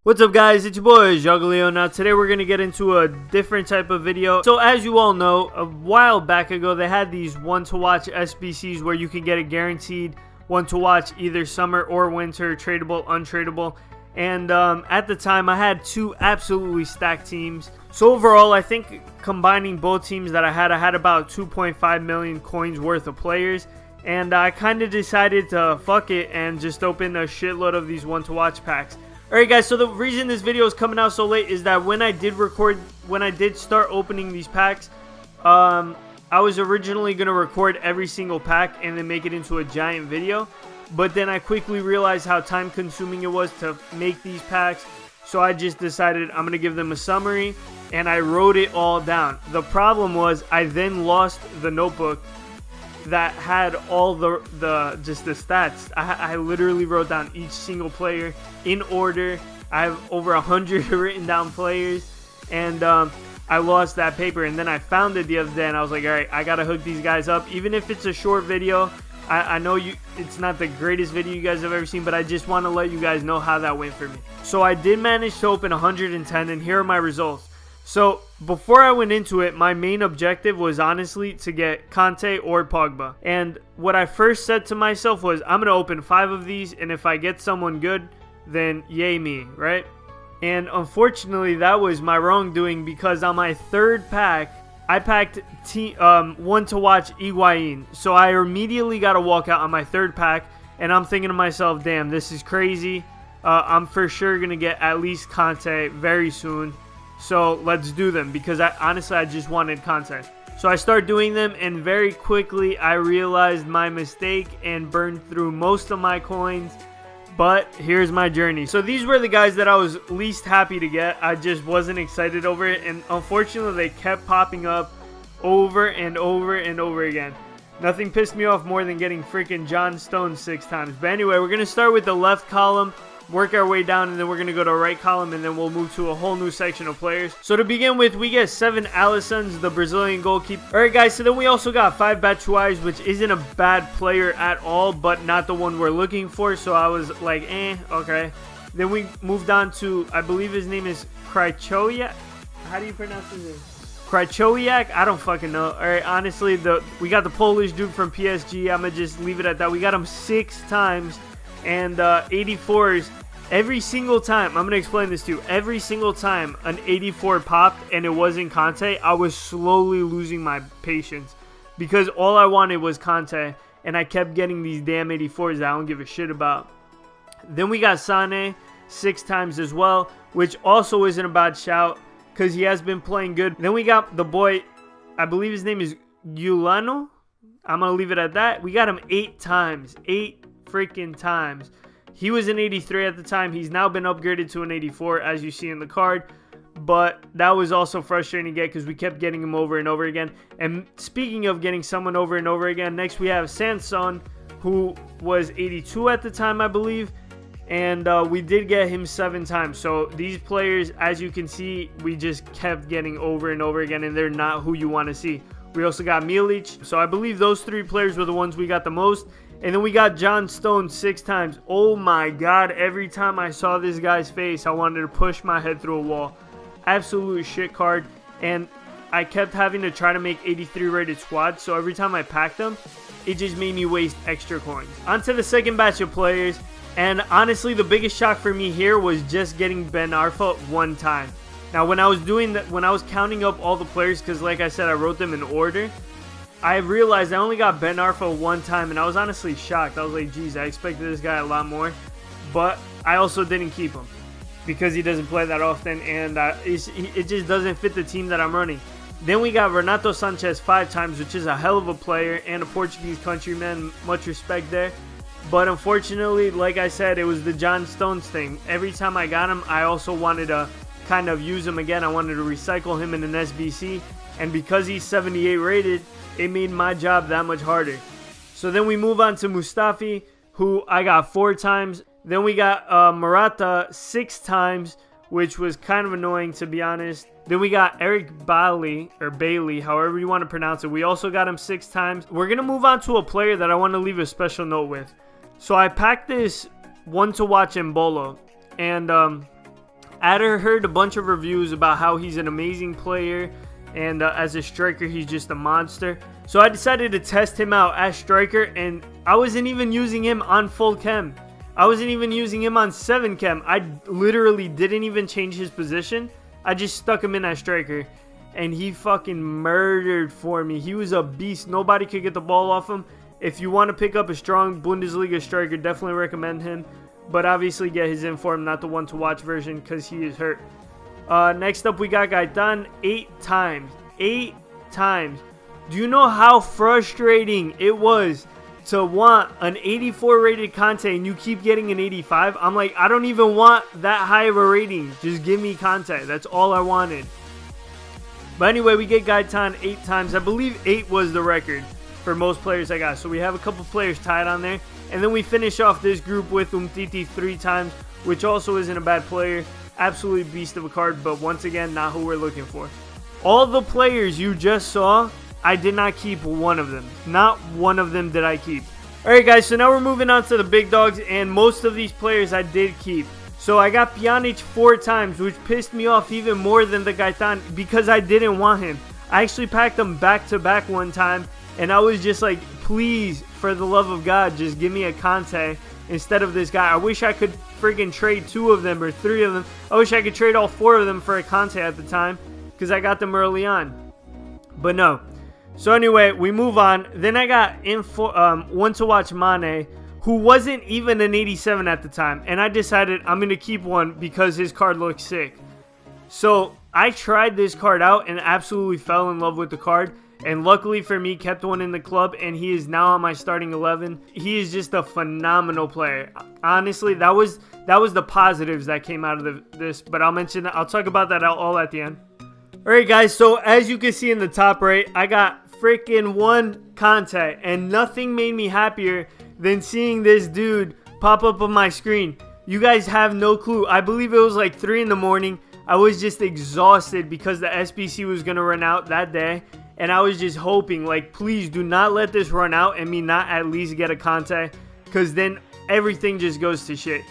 What's up guys, it's your boy Jogaleo. Now today we're going to get into a different type of video. So as you all know, a while back ago they had these one to watch SBCs where you can get a guaranteed one to watch either summer or winter, tradable, untradeable. And at the time I had two absolutely stacked teams. So overall I think combining both teams that I had about 2.5 million coins worth of players. And I kind of decided to fuck it and just open a shitload of these one to watch packs. Alright guys, so the reason this video is coming out so late is that when I did start opening these packs, I was originally going to record every single pack and then make it into a giant video. But then I quickly realized how time consuming it was to make these packs. So I just decided I'm going to give them a summary and I wrote it all down. The problem was I then lost the notebook that had all the stats. I literally wrote down each single player in order. I have over 100 written down players, and I lost that paper, and then I found it the other day and I was like, all right, I gotta hook these guys up. Even if it's a short video, I know it's not the greatest video you guys have ever seen, but I just want to let you guys know how that went for me. So I did manage to open 110, and here are my results. So before I went into it, my main objective was honestly to get Conte or Pogba. And what I first said to myself was, I'm going to open 5 of these, and if I get someone good, then yay me, right? And unfortunately, that was my wrongdoing, because on my third pack, I packed one to watch Higuain. So I immediately got a walkout on my third pack, and I'm thinking to myself, damn, this is crazy. I'm for sure going to get at least Conte very soon. So let's do them, because honestly I just wanted content. So I started doing them, and very quickly I realized my mistake and burned through most of my coins. But here's my journey. So these were the guys that I was least happy to get. I just wasn't excited over it, and unfortunately they kept popping up over and over and over again. Nothing pissed me off more than getting freaking John Stones 6 times. But anyway, we're going to start with the left column, work our way down, and then we're going to go to right column, and then we'll move to a whole new section of players. So to begin with, we get 7 Alissons, the Brazilian goalkeeper. Alright guys, so then we also got 5 Batshuayis, which isn't a bad player at all, but not the one we're looking for. So I was like, okay. Then we moved on to, I believe his name is Krychowiak. How do you pronounce his name? Krychowiak? I don't fucking know. Alright, honestly, we got the Polish dude from PSG. I'm going to just leave it at that. We got him 6 times. And 84s, every single time, I'm going to explain this to you, every single time an 84 popped and it wasn't Conte, I was slowly losing my patience, because all I wanted was Conte, and I kept getting these damn 84s that I don't give a shit about. Then we got Sane 6 times as well, which also isn't a bad shout, because he has been playing good. Then we got the boy, I believe his name is Ulano. I'm going to leave it at that. We got him 8 times, 8 freaking times. He was an 83 at the time. He's now been upgraded to an 84, as you see in the card, but that was also frustrating to get because we kept getting him over and over again. And speaking of getting someone over and over again, next we have Sanson, who was 82 at the time, I believe, and we did get him 7 times. So these players, as you can see, we just kept getting over and over again, and they're not who you want to see. We also got Milic, so I believe those 3 players were the ones we got the most. And then we got John Stone 6 times. Oh my god, every time I saw this guy's face, I wanted to push my head through a wall. Absolute shit card. And I kept having to try to make 83 rated squads, so every time I packed them, it just made me waste extra coins. On to the second batch of players, and honestly the biggest shock for me here was just getting Ben Arfa 1 time. Now when I was doing that, when I was counting up all the players, because like I said, I wrote them in order, I realized I only got Ben Arfa 1 time, and I was honestly shocked. I was like, geez, I expected this guy a lot more. But I also didn't keep him because he doesn't play that often, and it just doesn't fit the team that I'm running. Then we got Renato Sanchez 5 times, which is a hell of a player and a Portuguese countryman. Much respect there. But unfortunately, like I said, it was the John Stones thing. Every time I got him, I also wanted to kind of use him again. I wanted to recycle him in an SBC, and because he's 78 rated, it made my job that much harder. So then we move on to Mustafi, who I got 4 times. Then we got Morata 6 times, which was kind of annoying, to be honest. Then we got Eric Bailly, or Bailey, however you want to pronounce it. We also got him 6 times. We're going to move on to a player that I want to leave a special note with. So I packed this one to watch Embolo, and I heard a bunch of reviews about how he's an amazing player, and as a striker, he's just a monster. So I decided to test him out as striker, and I wasn't even using him on full chem. I wasn't even using him on 7 chem. I literally didn't even change his position. I just stuck him in as striker, and he fucking murdered for me. He was a beast. Nobody could get the ball off him. If you want to pick up a strong Bundesliga striker, definitely recommend him. But obviously get his inform, not the one to watch version, because he is hurt. Next up, we got Gaetan 8 times. 8 times. Do you know how frustrating it was to want an 84 rated Conte and you keep getting an 85? I'm like, I don't even want that high of a rating. Just give me Conte. That's all I wanted. But anyway, we get Gaetan 8 times. I believe 8 was the record for most players I got. So we have a couple players tied on there. And then we finish off this group with Umtiti 3 times, which also isn't a bad player. Absolutely beast of a card, but once again, not who we're looking for. All the players you just saw, I did not keep one of them. Not one of them did I keep. Alright guys, so now we're moving on to the big dogs, and most of these players I did keep. So I got Pjanic 4 times, which pissed me off even more than the Gaetan because I didn't want him. I actually packed them back to back one time, and I was just like, please, for the love of God, just give me a Conte instead of this guy. I wish I could friggin' trade 2 of them or 3 of them. I wish I could trade all 4 of them for a Conte at the time because I got them early on. But no. So anyway, we move on. Then I got one to watch Mane, who wasn't even an 87 at the time. And I decided I'm going to keep one because his card looks sick. So I tried this card out and absolutely fell in love with the card. And luckily for me, kept one in the club, and he is now on my starting 11. He is just a phenomenal player. Honestly, that was the positives that came out of this, but I'll talk about that all at the end. Alright guys, so as you can see in the top right, I got freaking 1 Conte, and nothing made me happier than seeing this dude pop up on my screen. You guys have no clue. I believe it was like 3 in the morning. I was just exhausted because the SBC was going to run out that day. And I was just hoping, like, please do not let this run out and me not at least get a Conte. Because then everything just goes to shit.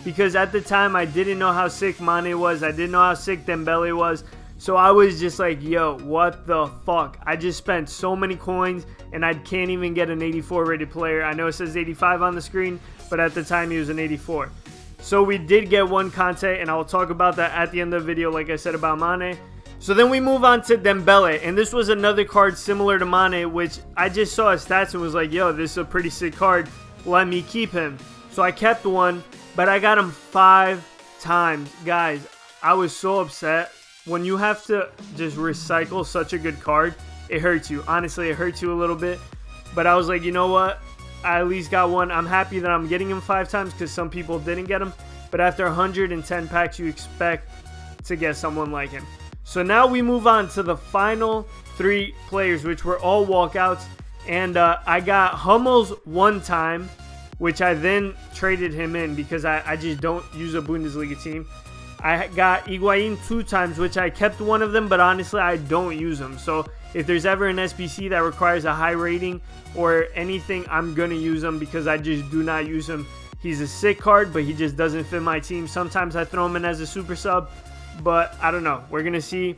Because at the time, I didn't know how sick Mane was. I didn't know how sick Dembele was. So I was just like, yo, what the fuck? I just spent so many coins and I can't even get an 84 rated player. I know it says 85 on the screen, but at the time he was an 84. So we did get 1 Conte, and I will talk about that at the end of the video, like I said about Mane. So then we move on to Dembele, and this was another card similar to Mane, which I just saw his stats and was like, yo, this is a pretty sick card. Let me keep him. So I kept 1, but I got him 5 times. Guys, I was so upset. When you have to just recycle such a good card, it hurts you. Honestly, it hurts you a little bit. But I was like, you know what? I at least got 1. I'm happy that I'm getting him 5 times because some people didn't get him. But after 110 packs, you expect to get someone like him. So now we move on to the final 3 players, which were all walkouts. And I got Hummels 1 time, which I then traded him in because I just don't use a Bundesliga team. I got Higuain 2 times, which I kept 1 of them, but honestly, I don't use them. So if there's ever an SBC that requires a high rating or anything, I'm going to use him because I just do not use him. He's a sick card, but he just doesn't fit my team. Sometimes I throw him in as a super sub, but I don't know. We're going to see.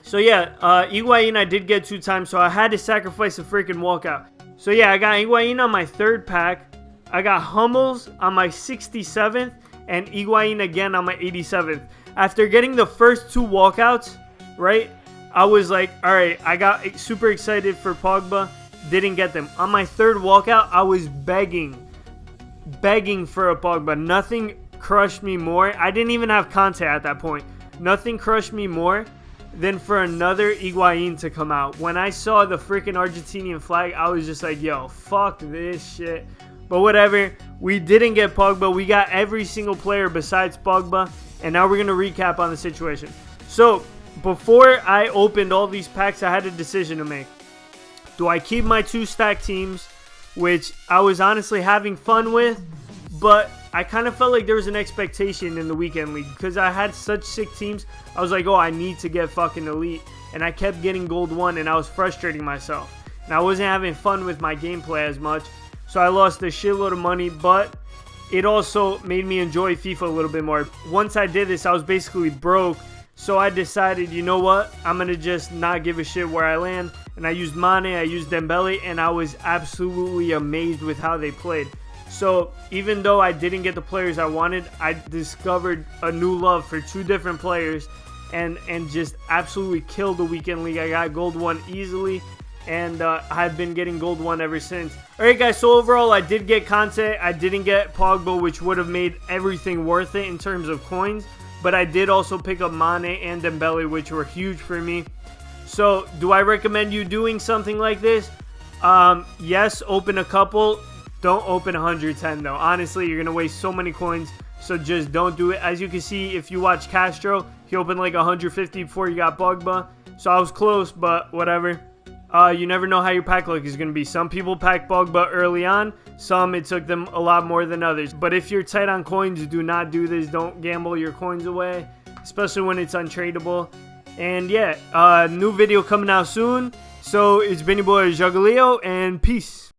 So yeah, Higuain I did get 2 times, so I had to sacrifice a freaking walkout. So yeah, I got Higuain on my 3rd pack. I got Hummels on my 67th. And Higuain again on my 87th. After getting the first 2 walkouts, right, I was like, alright, I got super excited for Pogba. Didn't get them. On my 3rd walkout, I was begging for a Pogba. Nothing crushed me more. I didn't even have Conte at that point. Nothing crushed me more than for another Higuain to come out. When I saw the freaking Argentinian flag, I was just like, yo, fuck this shit. But whatever, we didn't get Pogba. We got every single player besides Pogba. And now we're going to recap on the situation. So, before I opened all these packs, I had a decision to make. Do I keep my 2 stack teams, which I was honestly having fun with, but I kind of felt like there was an expectation in the weekend league because I had such sick teams. I was like, oh, I need to get fucking elite. And I kept getting gold 1, and I was frustrating myself. And I wasn't having fun with my gameplay as much. So I lost a shitload of money, but it also made me enjoy FIFA a little bit more. Once I did this, I was basically broke. So I decided, you know what? I'm going to just not give a shit where I land. And I used Mane, I used Dembele, and I was absolutely amazed with how they played. So even though I didn't get the players I wanted, I discovered a new love for 2 different players and just absolutely killed the weekend league. I got gold 1 easily, and I've been getting gold 1 ever since. Alright guys, so overall I did get Conte. I didn't get Pogba, which would have made everything worth it in terms of coins. But I did also pick up Mane and Dembele, which were huge for me. So, do I recommend you doing something like this? Yes, open a couple. Don't open 110 though. Honestly, you're going to waste so many coins. So just don't do it. As you can see, if you watch Castro, he opened like 150 before he got Pogba. So I was close, but whatever. You never know how your pack luck is going to be. Some people pack Pogba early on. Some, it took them a lot more than others. But if you're tight on coins, do not do this. Don't gamble your coins away, especially when it's untradeable. And yeah, new video coming out soon. So it's been your boy Jogaleo, and peace.